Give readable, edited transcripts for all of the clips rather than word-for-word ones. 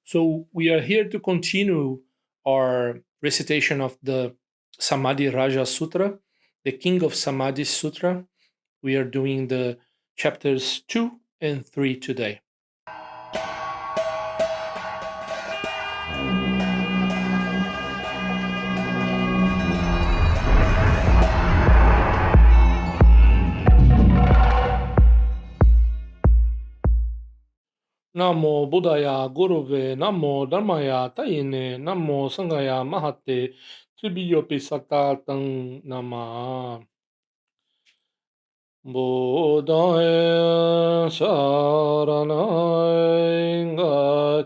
So we are here to continue our recitation of the Samadhi Raja Sutra, the King of Samadhis Sutra. We are doing the chapters 2 and 3 today. Namo Buddhaya Gurave, Namo Dharmaya Tayine, Namo Sangaya Mahate, Tribiyopi Satatang Nama. Buddhaya Saranaya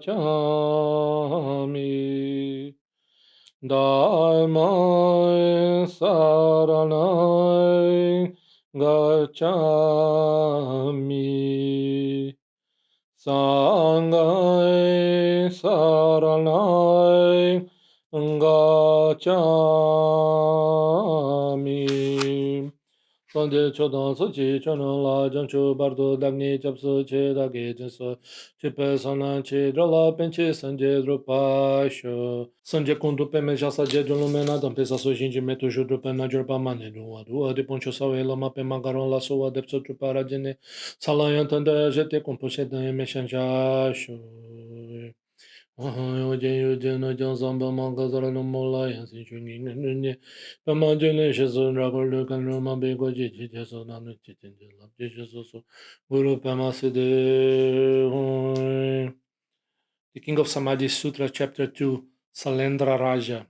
Gacchami, Dharmaya Saranaya Gacchami, Sangha Saranaya Gacchami. Sanje Chodan Sochi Chonan La Janchu Bardo Dagni Chapsu Che Dagi Jinsu Chipe Sanan Che Drala Penche Sanje Drupa Sho Sanje Kundu Peme Jasa Je Drulumena Dampe Saso Jinji Metu Judrupa Najurpa Mane Dua Dua De Poncho Sawe Lama Pema Garon La Soa Depso Trupa Rajene Salayan Tanda Jete Komposhe Dan Meshanja Sho The King of Samadhis Sutra, Chapter 2, Salendra Raja.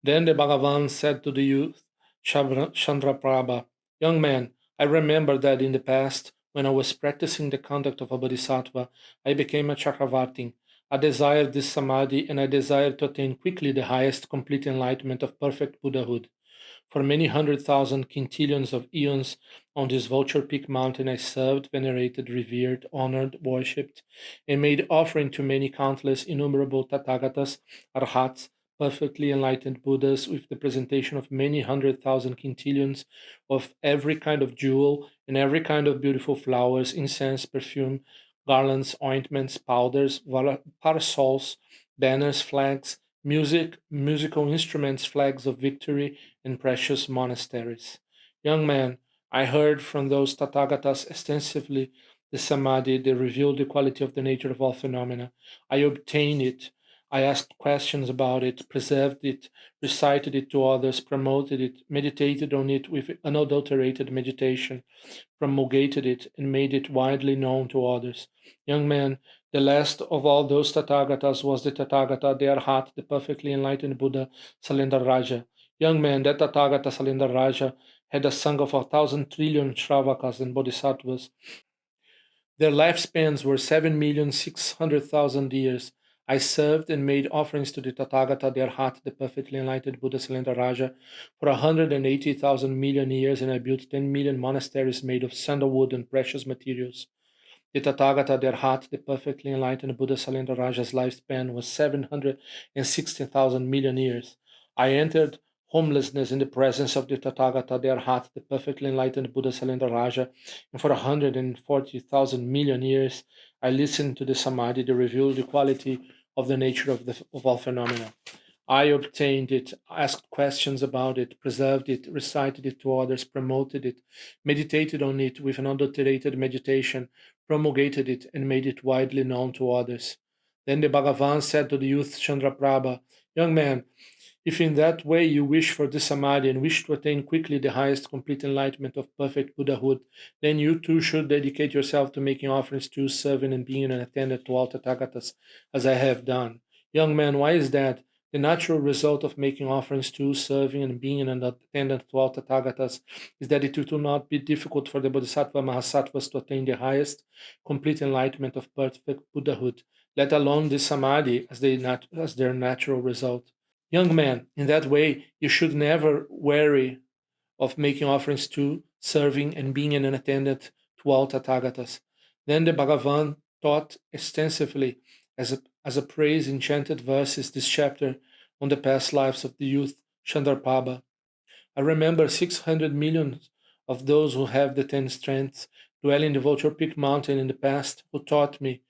Then the Bhagavan said to the youth, Chandraprabha, "Young man, I remember that in the past, when I was practicing the conduct of a bodhisattva, I became a chakravartin. I desired this samadhi and I desired to attain quickly the highest complete enlightenment of perfect Buddhahood. For many 100,000 quintillions of eons on this vulture peak mountain I served, venerated, revered, honored, worshipped, and made offering to many countless innumerable Tathagatas, Arhats, perfectly enlightened Buddhas, with the presentation of many 100,000 quintillions of every kind of jewel and every kind of beautiful flowers, incense, perfume, garlands, ointments, powders, parasols, banners, flags, music, musical instruments, flags of victory, and precious monasteries. Young man, I heard from those Tathagatas extensively the Samadhi, they revealed the quality of the nature of all phenomena. I obtained it. I asked questions about it, preserved it, recited it to others, promoted it, meditated on it with unadulterated meditation, promulgated it, and made it widely known to others. Young man, the last of all those Tathagatas was the Tathagata, the Arhat, the perfectly enlightened Buddha, Salendra Raja. Young man, that Tathagata Salendra Raja had a sangha of 1,000 trillion Shravakas and Bodhisattvas. Their lifespans were 7,600,000 years. I served and made offerings to the Tathagata, the Arhat, the perfectly enlightened Buddha Salendra Raja, for 180,000 million years, and I built 10 million monasteries made of sandalwood and precious materials. The Tathagata, the Arhat, the perfectly enlightened Buddha Salendra Raja's lifespan was 760,000 million years. I entered homelessness in the presence of the Tathagata, the Arhat, the perfectly enlightened Buddha Salendra Raja, and for 140,000 million years I listened to the Samadhi that revealed the quality of the nature of all phenomena. I obtained it, asked questions about it, preserved it, recited it to others, promoted it, meditated on it with an unadulterated meditation, promulgated it, and made it widely known to others. Then the Bhagavan said to the youth Chandraprabha, "Young man, if in that way you wish for this samadhi and wish to attain quickly the highest complete enlightenment of perfect Buddhahood, then you too should dedicate yourself to making offerings to, serving, and being an attendant to all Tathagatas, as I have done. Young man, why is that? The natural result of making offerings to, serving, and being an attendant to all Tathagatas is that it will not be difficult for the Bodhisattva Mahasattvas to attain the highest complete enlightenment of perfect Buddhahood, let alone the samadhi as their natural result. Young man, in that way, you should never weary of making offerings to, serving, and being an attendant to all Tathagatas." Then the Bhagavan taught extensively as a praise in chanted verses this chapter on the past lives of the youth Chandraprabha. I remember 600 millions of those who have the 10 strengths dwelling in the Vulture Peak mountain in the past who taught me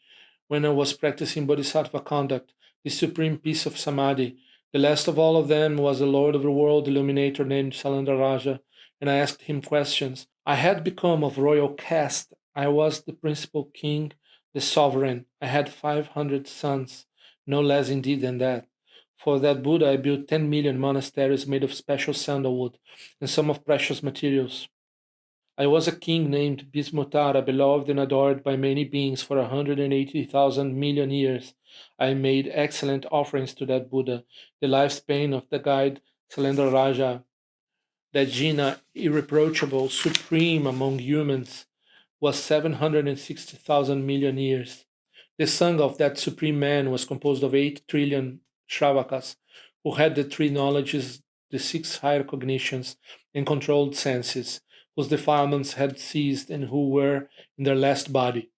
when I was practicing Bodhisattva conduct, the supreme peace of Samadhi. The last of all of them was the Lord of the World illuminator named Salandra Raja, and I asked him questions. I had become of royal caste. I was the principal king, the sovereign. I had 500 sons, no less indeed than that. For that Buddha, I built 10 million monasteries made of special sandalwood and some of precious materials. I was a king named Bismutara, beloved and adored by many beings for 180,000 million years. I made excellent offerings to that Buddha, the lifespan of the guide Salendra Raja, that Jina, irreproachable, supreme among humans, was 760,000 million years. The Sangha of that supreme man was composed of 8 trillion Shravakas, who had the three knowledges, the six higher cognitions, and controlled senses, whose defilements had ceased and who were in their last body.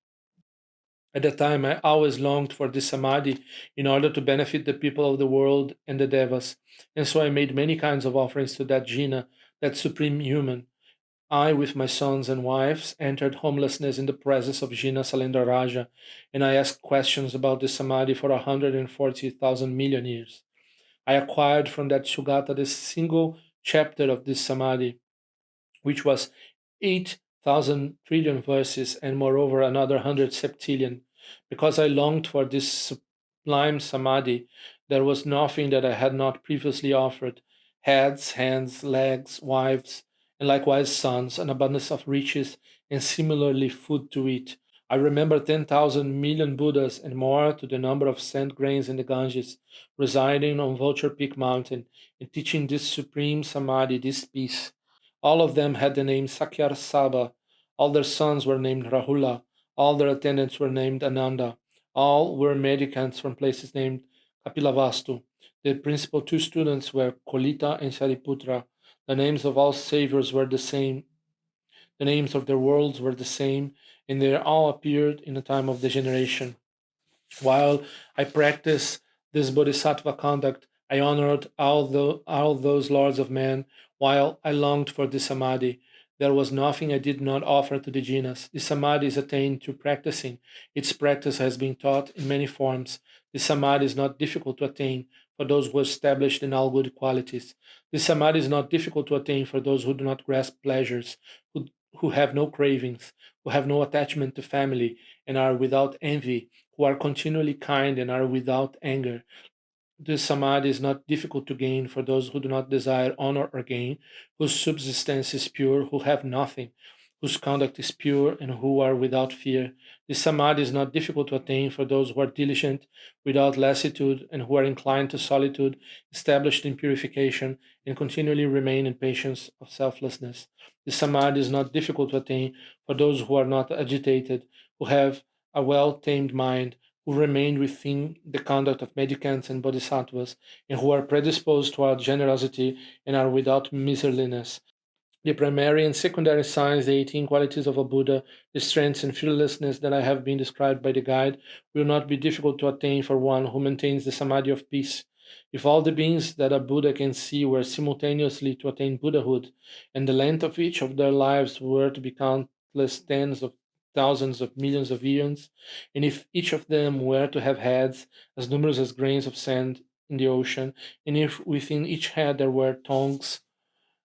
At that time, I always longed for this samadhi in order to benefit the people of the world and the devas, and so I made many kinds of offerings to that Jina, that supreme human. I, with my sons and wives, entered homelessness in the presence of Jina Salendra Raja, and I asked questions about the Samadhi for 140,000 million years. I acquired from that Sugata the single chapter of this Samadhi, which was 8,000 trillion verses, and moreover another 100 septillion. Because I longed for this sublime Samadhi, there was nothing that I had not previously offered: heads, hands, legs, wives, and likewise sons, an abundance of riches, and similarly food to eat. I remember 10,000 million Buddhas and more to the number of sand grains in the Ganges, residing on Vulture Peak Mountain and teaching this supreme Samadhi, this peace. All of them had the name Sakyar Saba. All their sons were named Rahula. All their attendants were named Ananda. All were mendicants from places named Kapilavastu. The principal two students were Kolita and Sariputra. The names of all saviors were the same. The names of their worlds were the same, and they all appeared in the time of the generation. While I practiced this bodhisattva conduct, I honored all those lords of men. While I longed for the samadhi, there was nothing I did not offer to the jinas. The samadhi is attained through practicing. Its practice has been taught in many forms. The samadhi is not difficult to attain for those who are established in all good qualities. The samadhi is not difficult to attain for those who do not grasp pleasures, who have no cravings, who have no attachment to family, and are without envy, who are continually kind and are without anger. This samadhi is not difficult to gain for those who do not desire honor or gain, whose subsistence is pure, who have nothing, whose conduct is pure, and who are without fear. This samadhi is not difficult to attain for those who are diligent, without lassitude, and who are inclined to solitude, established in purification, and continually remain in patience of selflessness. This samadhi is not difficult to attain for those who are not agitated, who have a well tamed mind, who remain within the conduct of mendicants and bodhisattvas, and who are predisposed toward generosity and are without miserliness. The primary and secondary signs, the 18 qualities of a Buddha, the strengths and fearlessness that I have been described by the guide, will not be difficult to attain for one who maintains the samadhi of peace. If all the beings that a Buddha can see were simultaneously to attain Buddhahood, and the length of each of their lives were to be countless tens of thousands of millions of eons, and if each of them were to have heads as numerous as grains of sand in the ocean, and if within each head there were tongues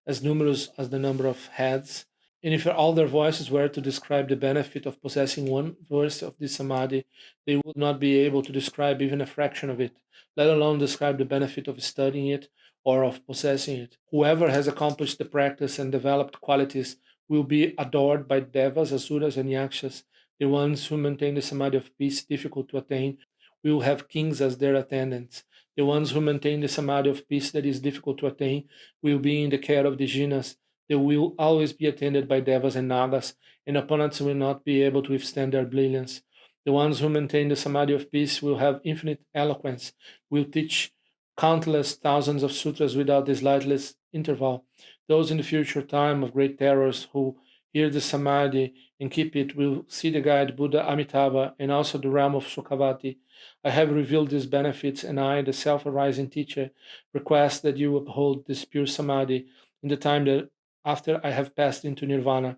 as numerous as the number of heads, and if all their voices were to describe the benefit of possessing one verse of this samadhi, they would not be able to describe even a fraction of it, let alone describe the benefit of studying it or of possessing it. Whoever has accomplished the practice and developed qualities will be adored by devas, asuras, and yakshas. The ones who maintain the samadhi of peace, difficult to attain, will have kings as their attendants. The ones who maintain the samadhi of peace that is difficult to attain will be in the care of the jinas. They will always be attended by devas and nagas, and opponents will not be able to withstand their brilliance. The ones who maintain the samadhi of peace will have infinite eloquence, will teach countless thousands of sutras without the slightest interval. Those in the future time of great terrors who hear the samadhi and keep it will see the guide Buddha Amitabha and also the realm of Sukhavati. I have revealed these benefits, and I, the self arising teacher, request that you uphold this pure samadhi in the time that after I have passed into nirvana.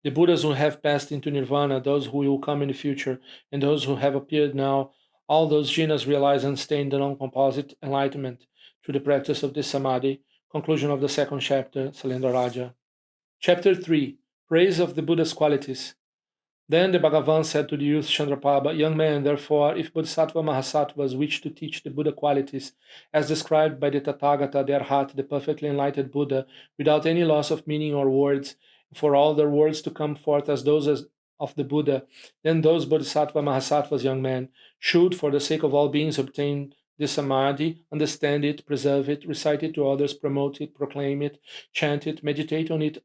The Buddhas who have passed into nirvana, those who will come in the future, and those who have appeared now, all those jinas realize unstained and non-composite enlightenment through the practice of this samadhi. Conclusion of the second chapter, Salendra Raja. Chapter 3. Praise of the Buddha's qualities. Then the Bhagavan said to the youth Chandraprabha, Young man, therefore, if Bodhisattva Mahasattvas wish to teach the Buddha qualities, as described by the Tathagata, the Arhat, the perfectly enlightened Buddha, without any loss of meaning or words, for all their words to come forth as those of the Buddha, then those Bodhisattva Mahasattvas, young man, should, for the sake of all beings, obtain this samadhi, understand it, preserve it, recite it to others, promote it, proclaim it, chant it, meditate on it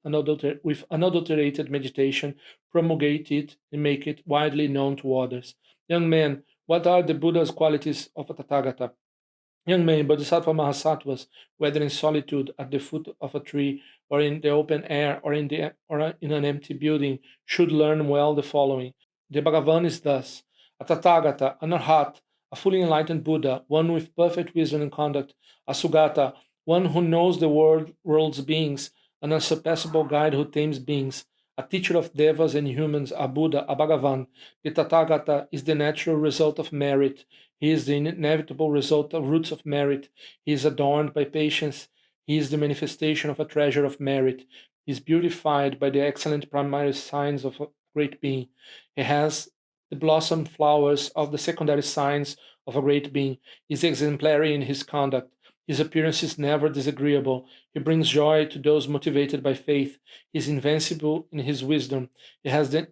with unadulterated meditation, promulgate it, and make it widely known to others. Young man, what are the Buddha's qualities of a Tathagata? Young men, Bodhisattva Mahasattvas, whether in solitude at the foot of a tree, or in the open air, or in an empty building, should learn well the following. The Bhagavan is thus: a Tathagata, an Arhat, a fully enlightened Buddha, one with perfect wisdom and conduct, a Sugata, one who knows the world's beings, an unsurpassable guide who tames beings, a teacher of devas and humans, a Buddha, a Bhagavan. The Tathagata is the natural result of merit. He is the inevitable result of roots of merit. He is adorned by patience. He is the manifestation of a treasure of merit. He is beautified by the excellent primary signs of a great being. He has the blossom flowers of the secondary signs of a great being. He is exemplary in his conduct. His appearance is never disagreeable. He brings joy to those motivated by faith. He is invincible in his wisdom. He has the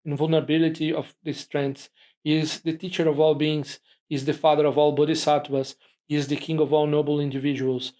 invulnerability of the strength. He is the teacher of all beings. He is the father of all bodhisattvas. He is the king of all noble individuals.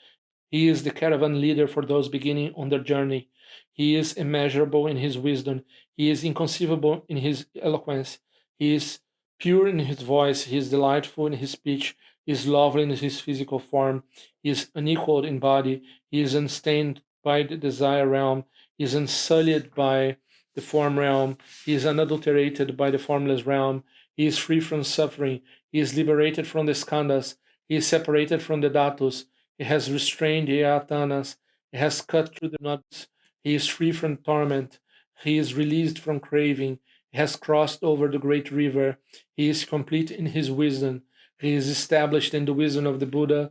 He is the caravan leader for those beginning on their journey. He is immeasurable in his wisdom. He is inconceivable in his eloquence. He is pure in his voice. He is delightful in his speech. He is lovely in his physical form. He is unequaled in body. He is unstained by the desire realm. He is unsullied by the form realm. He is unadulterated by the formless realm. He is free from suffering. He is liberated from the skandhas. He is separated from the dhatus. He has restrained the ayatanas. He has cut through the knots. He is free from torment. He is released from craving. He has crossed over the great river. He is complete in his wisdom. He is established in the wisdom of the Buddha,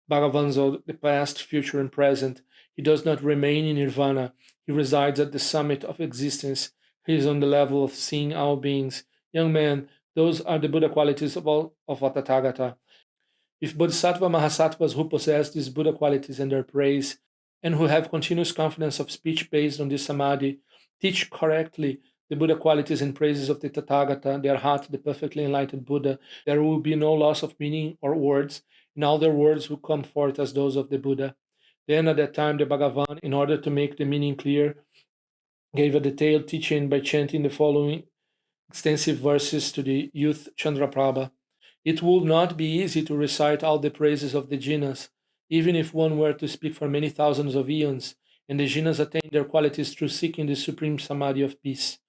Bhagavans of the past, future, and present. He does not remain in nirvana. He resides at the summit of existence. He is on the level of seeing all beings. Young man, those are the Buddha qualities of a Tathagata. If Bodhisattva Mahasattvas who possess these Buddha qualities and their praise, and who have continuous confidence of speech based on this samadhi, teach correctly the Buddha qualities and praises of the Tathagata, their heart, the perfectly enlightened Buddha, there will be no loss of meaning or words, and all their words will come forth as those of the Buddha. Then at that time the Bhagavan, in order to make the meaning clear, gave a detailed teaching by chanting the following extensive verses to the youth Chandraprabha. It would not be easy to recite all the praises of the jinas, even if one were to speak for many thousands of eons, and the jinas attain their qualities through seeking the supreme samadhi of peace.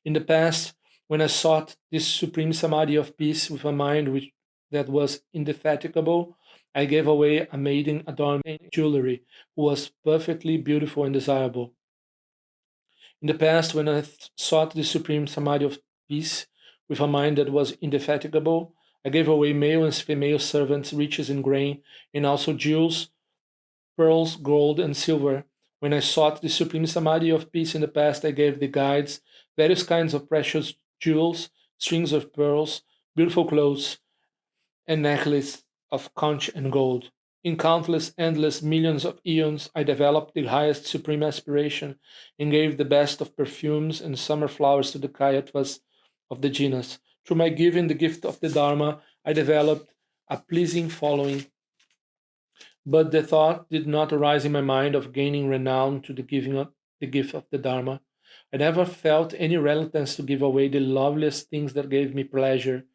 In the past, when I sought this supreme samadhi of peace with a mind that was indefatigable, I gave away a maiden adorned in jewelry, who was perfectly beautiful and desirable. In the past, when I sought the supreme samadhi of peace with a mind that was indefatigable, I gave away male and female servants, riches in grain, and also jewels, pearls, gold, and silver. When I sought the supreme samadhi of peace in the past, I gave the guides various kinds of precious jewels, strings of pearls, beautiful clothes, and necklaces of conch and gold. In countless, endless millions of eons, I developed the highest supreme aspiration and gave the best of perfumes and summer flowers to the kayattvas of the jinas. Through my giving the gift of the Dharma, I developed a pleasing following, but the thought did not arise in my mind of gaining renown to the giving of the gift of the Dharma. I never felt any reluctance to give away the loveliest things that gave me pleasure.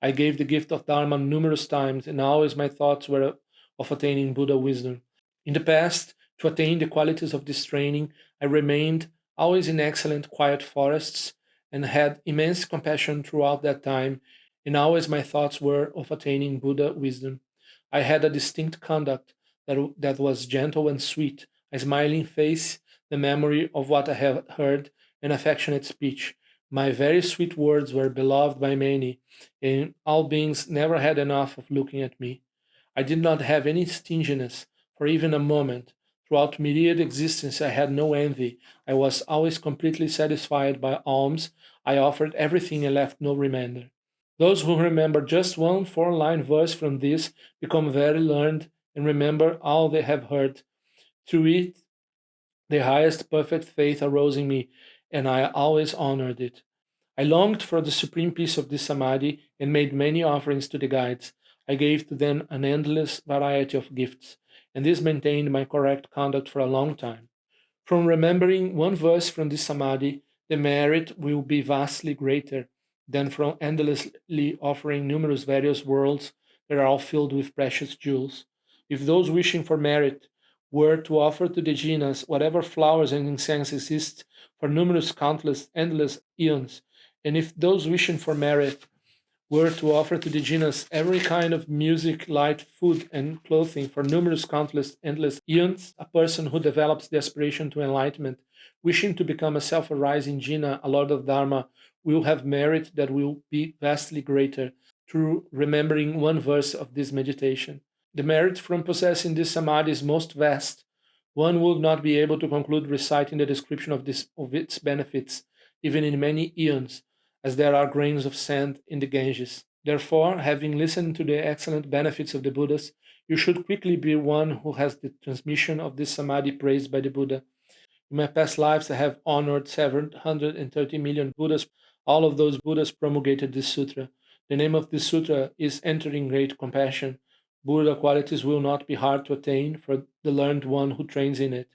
I gave the gift of Dharma numerous times, and always my thoughts were of attaining Buddha wisdom. In the past, to attain the qualities of this training, I remained always in excellent quiet forests and had immense compassion throughout that time, and always my thoughts were of attaining Buddha wisdom. I had a distinct conduct that was gentle and sweet, a smiling face, the memory of what I had heard, and affectionate speech. My very sweet words were beloved by many, and all beings never had enough of looking at me. I did not have any stinginess for even a moment. Throughout myriad existence, I had no envy. I was always completely satisfied by alms. I offered everything and left no remainder. Those who remember just one four-line verse from this become very learned and remember all they have heard. Through it, the highest perfect faith arose in me, and I always honored it. I longed for the supreme peace of this samadhi and made many offerings to the guides. I gave to them an endless variety of gifts, and this maintained my correct conduct for a long time. From remembering one verse from this samadhi, the merit will be vastly greater than from endlessly offering numerous various worlds that are all filled with precious jewels. If those wishing for merit were to offer to the jinas whatever flowers and incense exist for numerous, countless, endless eons, and if those wishing for merit were to offer to the jinas every kind of music, light, food, and clothing for numerous, countless, endless eons, a person who develops the aspiration to enlightenment, wishing to become a self arising jina, a lord of Dharma, will have merit that will be vastly greater through remembering one verse of this meditation. The merit from possessing this samadhi is most vast. One would not be able to conclude reciting the description of its benefits, even in many eons, as there are grains of sand in the Ganges. Therefore, having listened to the excellent benefits of the Buddhas, you should quickly be one who has the transmission of this samadhi praised by the Buddha. In my past lives, I have honored 730 million Buddhas. All of those Buddhas promulgated this sutra. The name of this sutra is Entering Great Compassion. Buddha qualities will not be hard to attain for the learned one who trains in it.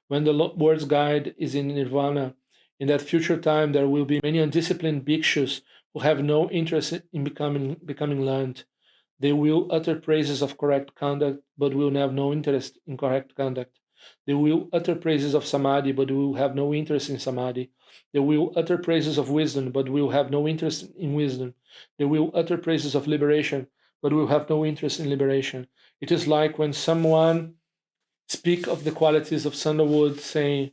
When the Lord's guide is in nirvana, in that future time there will be many undisciplined bhikshus who have no interest in becoming learned. They will utter praises of correct conduct, but will have no interest in correct conduct. They will utter praises of samadhi, but will have no interest in samadhi. They will utter praises of wisdom, but will have no interest in wisdom. They will utter praises of liberation, but will have no interest in liberation. It is like when someone speak of the qualities of sandalwood, saying,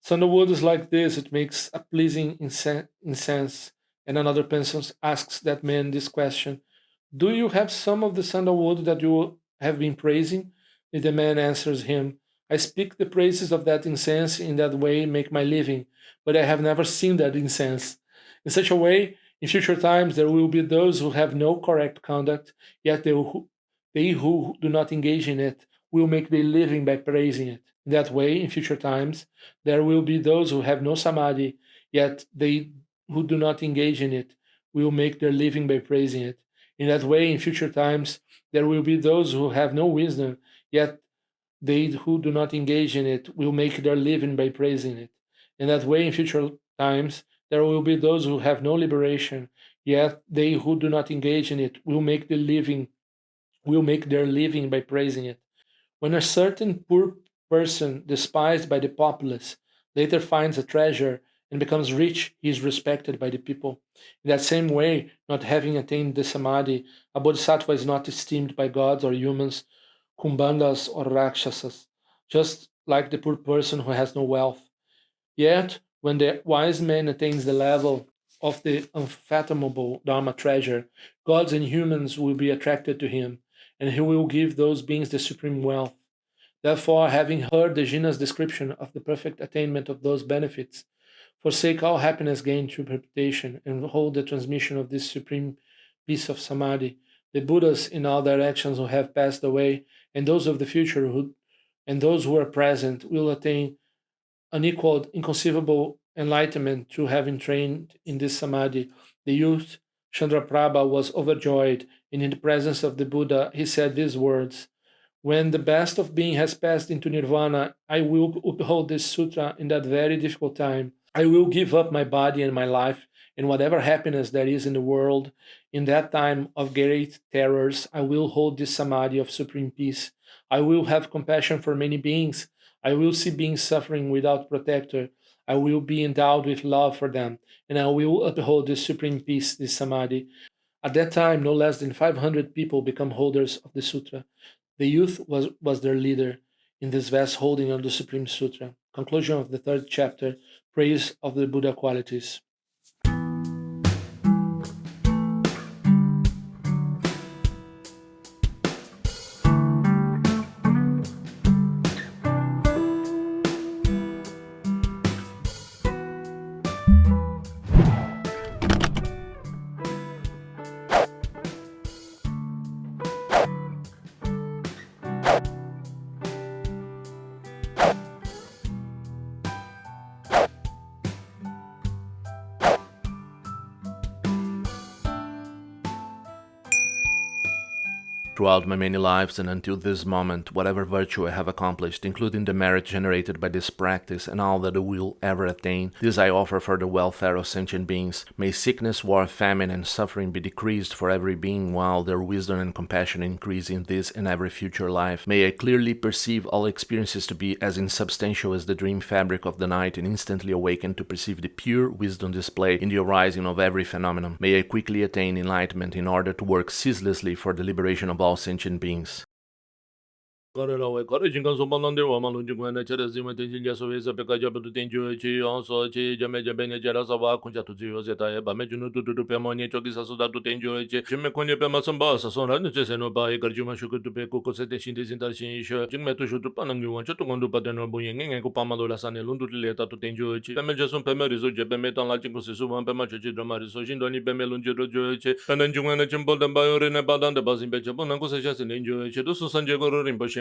"Sandalwood is like this, it makes a pleasing incense." And another person asks that man this question, "Do you have some of the sandalwood that you have been praising?" And the man answers him, "I speak the praises of that incense in that way, make my living, but I have never seen that incense." In such a way, in future times, there will be those who have no correct conduct, yet they who do not engage in it will make their living by praising it. In that way, in future times, there will be those who have no samadhi, yet they who do not engage in it will make their living by praising it. In that way, in future times, there will be those who have no wisdom, yet they who do not engage in it will make their living by praising it. In that way, in future times, there will be those who have no liberation, yet they who do not engage in it will make their living by praising it. When a certain poor person, despised by the populace, later finds a treasure and becomes rich, he is respected by the people. In that same way, not having attained the samadhi, a bodhisattva is not esteemed by gods or humans, kumbhandas or rakshasas, just like the poor person who has no wealth. Yet, when the wise man attains the level of the unfathomable Dharma treasure, gods and humans will be attracted to him, and he will give those beings the supreme wealth. Therefore, having heard the Jina's description of the perfect attainment of those benefits, forsake all happiness gained through meditation and hold the transmission of this supreme peace of samadhi. The Buddhas in all directions who have passed away, and those of the future and those who are present will attain unequaled, inconceivable enlightenment through having trained in this samadhi. The youth Chandraprabha was overjoyed, and in the presence of the Buddha, he said these words: "When the best of being has passed into nirvana, I will uphold this sutra in that very difficult time. I will give up my body and my life and whatever happiness there is in the world. In that time of great terrors, I will hold this samadhi of supreme peace. I will have compassion for many beings. I will see beings suffering without protector. I will be endowed with love for them, and I will uphold this supreme peace, this samadhi." At that time, no less than 500 people become holders of the sutra. The youth was their leader in this vast holding of the Supreme Sutra. Conclusion of the third chapter, Praise of the Buddha Qualities. Throughout my many lives and until this moment, whatever virtue I have accomplished, including the merit generated by this practice and all that I will ever attain, this I offer for the welfare of sentient beings. May sickness, war, famine, and suffering be decreased for every being, while their wisdom and compassion increase in this and every future life. May I clearly perceive all experiences to be as insubstantial as the dream fabric of the night, and instantly awaken to perceive the pure wisdom displayed in the arising of every phenomenon. May I quickly attain enlightenment in order to work ceaselessly for the liberation of all sentient beings.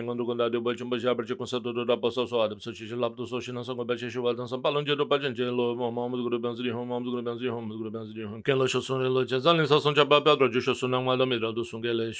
Quando guardate poi c'è un po' c'è constato da posto so ad so ci l'abdo so non so come c'è dan san palon do pa gente lo mo do ben zri ho mo do ben zri ho mo do ben zri ho che lo so sono lo c'è zalin so son già ba do ci sono un malo mi do sun che le